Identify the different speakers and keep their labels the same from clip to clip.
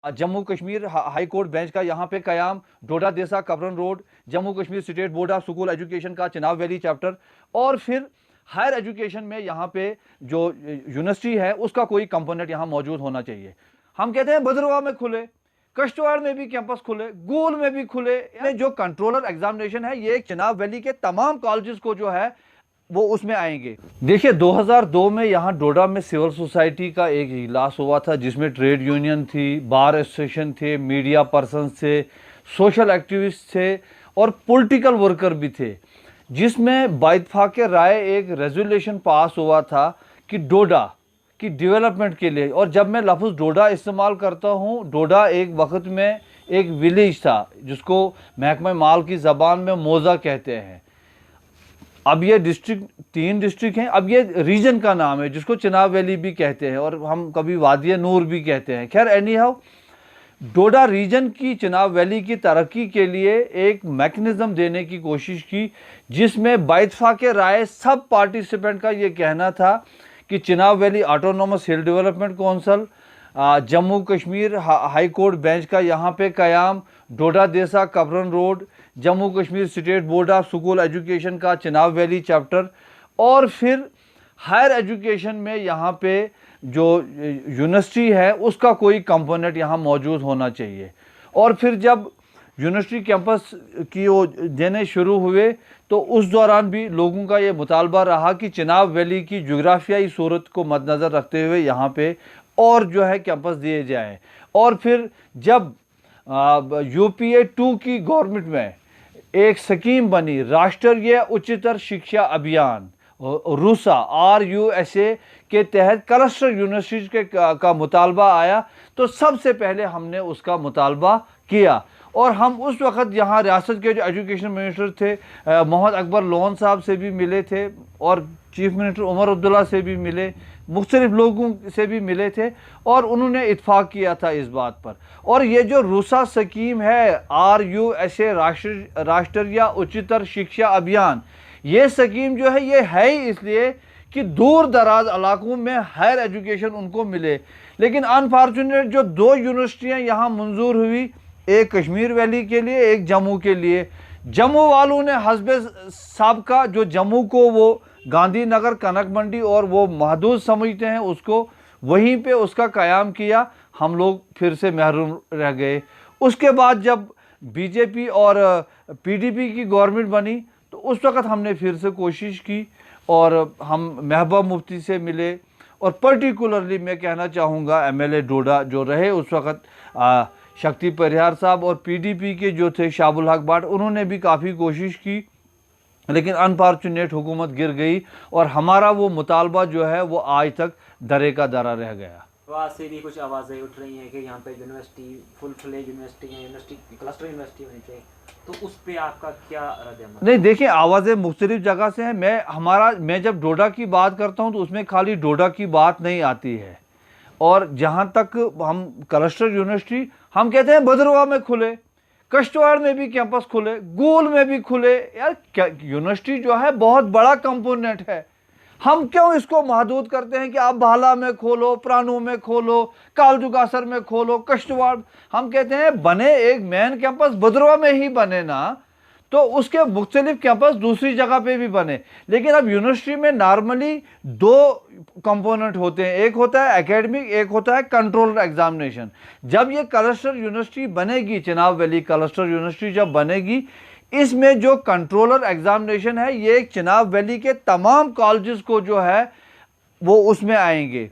Speaker 1: Jammu Kashmir high court bench का यहाँ पे कयाम, Doda Dessa Kabran road, Jammu Kashmir state board of school education का चिनाब वैली चैप्टर, और फिर हायर एजुकेशन में यहाँ पे जो यूनिवर्सिटी है उसका कोई कंपोनेंट यहाँ मौजूद होना चाहिए। हम कहते हैं भद्रवाह में खुले, कश्तवाड़ में भी कैंपस खुले, गूल में भी खुले। जो कंट्रोलर एग्जामिनेशन है ये चिनाब वैली के तमाम कॉलेजेस को जो है वो उसमें आएंगे। देखिए 2002 में यहाँ डोडा में सिविल सोसाइटी का एक इजलास हुआ था जिसमें ट्रेड यूनियन थी, बार एसोसिएशन थे, मीडिया पर्सन थे, सोशल एक्टिविस्ट थे और पॉलिटिकल वर्कर भी थे, जिसमें बाइतफाक राय एक रेजोल्यूशन पास हुआ था कि डोडा की डेवलपमेंट के लिए। और जब मैं लफ्ज़ डोडा इस्तेमाल करता हूँ, डोडा एक वक्त में एक विलेज था जिसको महकमा माल की ज़बान में मोज़ा कहते हैं। अब ये डिस्ट्रिक्ट 3 डिस्ट्रिक्ट हैं, अब ये रीजन का नाम है जिसको चिनाब वैली भी कहते हैं और हम कभी वादिया नूर भी कहते हैं। खैर एनी हाउ, डोडा रीजन की चिनाब वैली की तरक्की के लिए एक मैकेनिज्म देने की कोशिश की, जिसमें बाइतफाक राय सब पार्टिसिपेंट का ये कहना था कि Chenab valley autonomous hill development council, Jammu Kashmir high court bench का यहाँ पे कयाम, Doda Dessa Kabran road, Jammu Kashmir state board of school education का चिनाब वैली चैप्टर, और फिर हायर एजुकेशन में यहाँ पे जो यूनिवर्सिटी है उसका कोई कंपोनेंट यहाँ मौजूद होना चाहिए। और फिर जब यूनिवर्सिटी कैंपस की वो देने शुरू हुए तो उस दौरान भी लोगों का ये मुतालबा रहा कि चिनाब वैली की जोग्राफियाई सूरत को मद्देनज़र रखते हुए यहाँ पे और जो है कैंपस दिए जाएं। और फिर जब UPA 2 की गवर्नमेंट में एक स्कीम बनी, राष्ट्रीय उच्चतर शिक्षा अभियान रूसा RUSA के तहत क्लस्टर यूनिवर्सिटी का मुतालबा आया, तो सबसे पहले हमने उसका मुतालबा किया। और हम उस वक़्त यहाँ रियासत के जो एजुकेशन मिनिस्टर थे मोहम्मद अकबर लोन साहब से भी मिले थे और चीफ मिनिस्टर उमर अब्दुल्ला से भी मिले, मुख्तलिफ लोगों से भी मिले थे और उन्होंने इत्फाक किया था इस बात पर। और ये जो रूसा स्कीम है RUSA राष्ट्रीय उच्चतर शिक्षा अभियान, ये स्कीम जो है ये है ही इसलिए कि दूर दराज इलाकों में हायर एजुकेशन उनको मिले। लेकिन अनफॉर्चुनेट जो 2 यूनिवर्सिटियाँ यहाँ मंजूर हुई, एक कश्मीर वैली के लिए, एक जम्मू के लिए, जम्मू वालों ने हस्बे साहब का जो जम्मू को वो गांधीनगर कनक मंडी और वो महदूद समझते हैं उसको, वहीं पे उसका क़याम किया। हम लोग फिर से महरूम रह गए। उसके बाद जब BJP और PDP की गवर्नमेंट बनी तो उस वक़्त हमने फिर से कोशिश की और हम महबूब मुफ्ती से मिले और पर्टिकुलरली मैं कहना चाहूँगा MLA डोडा जो रहे उस वक़्त शक्ति परिहार साहब, और PDP के जो थे शाबुल हक बाट, उन्होंने भी काफ़ी कोशिश की, लेकिन अनफॉर्चुनेट हुकूमत गिर गई और हमारा वो मुतालबा जो है वो आज तक दरे का दरा रह गया।
Speaker 2: वहाँ से भी कुछ आवाज़ें उठ रही हैं कि यहाँ पे यूनिवर्सिटी फुल फ्लेज यूनिवर्सिटी है, यूनिवर्सिटी क्लस्टर यूनिवर्सिटी होनी चाहिए, तो उस पे आपका क्या रद्द-ए-अमल?
Speaker 1: नहीं देखिए, आवाज़ें मुख्तलिफ जगह से हैं। मैं जब डोडा की बात करता हूँ तो उसमें खाली डोडा की बात नहीं आती है। और जहाँ तक हम क्लस्टर यूनिवर्सिटी, हम कहते हैं भद्रवाह में खुले, कश्तवाड़ में भी कैंपस खुले, गूल में भी खुले। यार यूनिवर्सिटी जो है बहुत बड़ा कंपोनेंट है, हम क्यों इसको महदूद करते हैं कि आप भाला में खोलो, प्राणू में खोलो, कालजुगासर में खोलो, कश्तवाड़। हम कहते हैं बने एक मेन कैंपस भद्रवाह में ही बने ना, तो उसके मुख्तलिफ कैंपस दूसरी जगह पे भी बने। लेकिन अब यूनिवर्सिटी में नॉर्मली 2 कंपोनेंट होते हैं, एक होता है एकेडमिक, एक होता है कंट्रोलर एग्जामिनेशन। जब ये क्लस्टर यूनिवर्सिटी बनेगी, चिनाब वैली क्लस्टर यूनिवर्सिटी जब बनेगी, इसमें जो कंट्रोलर एग्जामिनेशन है ये चिनाब वैली के तमाम कॉलेजेस को जो है वो उसमें आएंगे।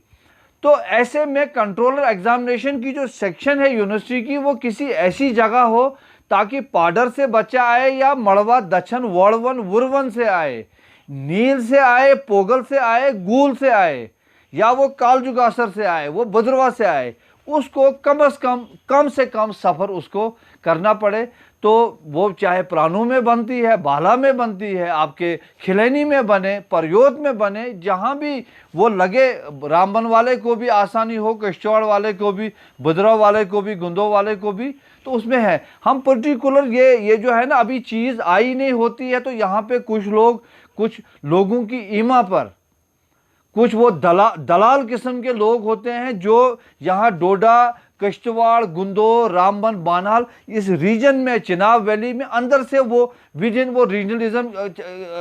Speaker 1: तो ऐसे में कंट्रोलर एग्जामिनेशन की जो सेक्शन है यूनिवर्सिटी की, वो किसी ऐसी जगह हो ताकि पाडर से बच्चा आए या मड़वा दक्षिण वड़वन वुरवन से आए, नील से आए, पोगल से आए, गूल से आए, या वो कालजुगासर से आए, वो भद्रवाह से आए, उसको कम से कम सफ़र उसको करना पड़े। तो वो चाहे प्राणू में बनती है, बाला में बनती है, आपके खिलैनी में बने, परयोत में बने, जहाँ भी वो लगे, रामबन वाले को भी आसानी हो, कश्तवाड़ वाले को भी, भद्रवाह वाले को भी, गुंदो वाले को भी, तो उसमें है। हम पर्टिकुलर ये जो है ना, अभी चीज़ आई नहीं होती है तो यहाँ पे कुछ लोगों की ईमा पर कुछ वो दलाल किस्म के लोग होते हैं जो यहाँ डोडा किश्तवाड़, गुंदोर, रामबन, बानाल, इस रीजन में, चिनाब वैली में अंदर से वो विदिन वो रीजनलिज्म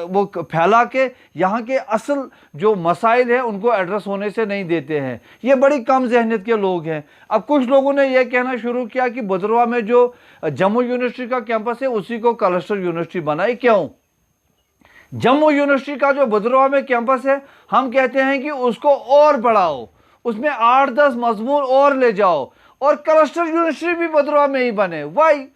Speaker 1: वो फैला के यहाँ के असल जो मसाइल हैं उनको एड्रेस होने से नहीं देते हैं। ये बड़ी कम जहनियत के लोग हैं। अब कुछ लोगों ने यह कहना शुरू किया कि भद्रवाह में जो जम्मू यूनिवर्सिटी का कैंपस है उसी को क्लस्टर यूनिवर्सिटी बनाए। क्यों? जम्मू यूनिवर्सिटी का जो भद्रवाह में कैंपस है, हम कहते हैं कि उसको और बढ़ाओ, उसमें 8-10 मजमून और ले जाओ और क्लस्टर यूनिवर्सिटी भी भद्रवाह में ही बने। भाई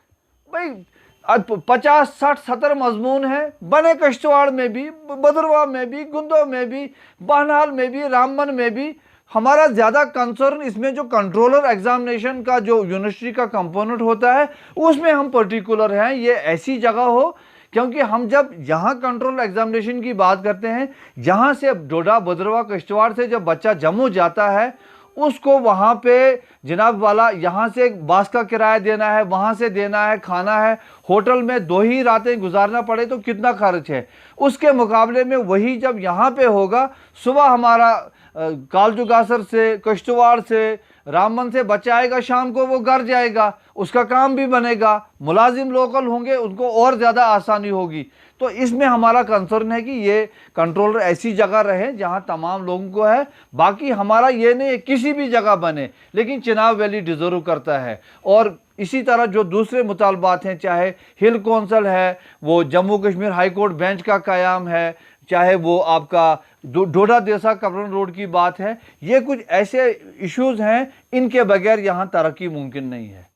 Speaker 1: 50, 60, 70 मजमून है, बने किश्तवाड़ में भी, भद्रवाह में भी, गुंदो में भी, बानाल में भी, रामबन में भी। हमारा ज़्यादा कंसर्न इसमें जो कंट्रोलर एग्जामिनेशन का जो यूनिवर्सिटी का कंपोनेंट होता है उसमें हम पर्टिकुलर हैं। ये ऐसी जगह हो, क्योंकि हम जब यहाँ कंट्रोल एग्जामिनेशन की बात करते हैं, यहाँ से डोडा, भद्रवाह, किश्तवाड़ से जब बच्चा जम्मू जाता है उसको वहाँ पे जनाब वाला यहाँ से बस का किराया देना है, वहाँ से देना है, खाना है, होटल में 2 ही रातें गुजारना पड़े तो कितना खर्च है। उसके मुकाबले में वही जब यहाँ पे होगा, सुबह हमारा कालजुगासर से, किश्तवाड़ से, रामबन से बच्चा आएगा, शाम को वो घर जाएगा, उसका काम भी बनेगा, मुलाजिम लोकल होंगे, उनको और ज़्यादा आसानी होगी। तो इसमें हमारा कंसर्न है कि ये कंट्रोलर ऐसी जगह रहे जहां तमाम लोगों को है। बाकी हमारा ये नहीं है किसी भी जगह बने, लेकिन चिनाब वैली डिज़र्व करता है। और इसी तरह जो दूसरे मुतालबात हैं, चाहे हिल कौंसल है, वो Jammu Kashmir high court bench का क़याम है, चाहे वो आपका डोडा देसा कब्रन रोड की बात है, ये कुछ ऐसे इश्यूज़ हैं, इनके बगैर यहाँ तरक्की मुमकिन नहीं है।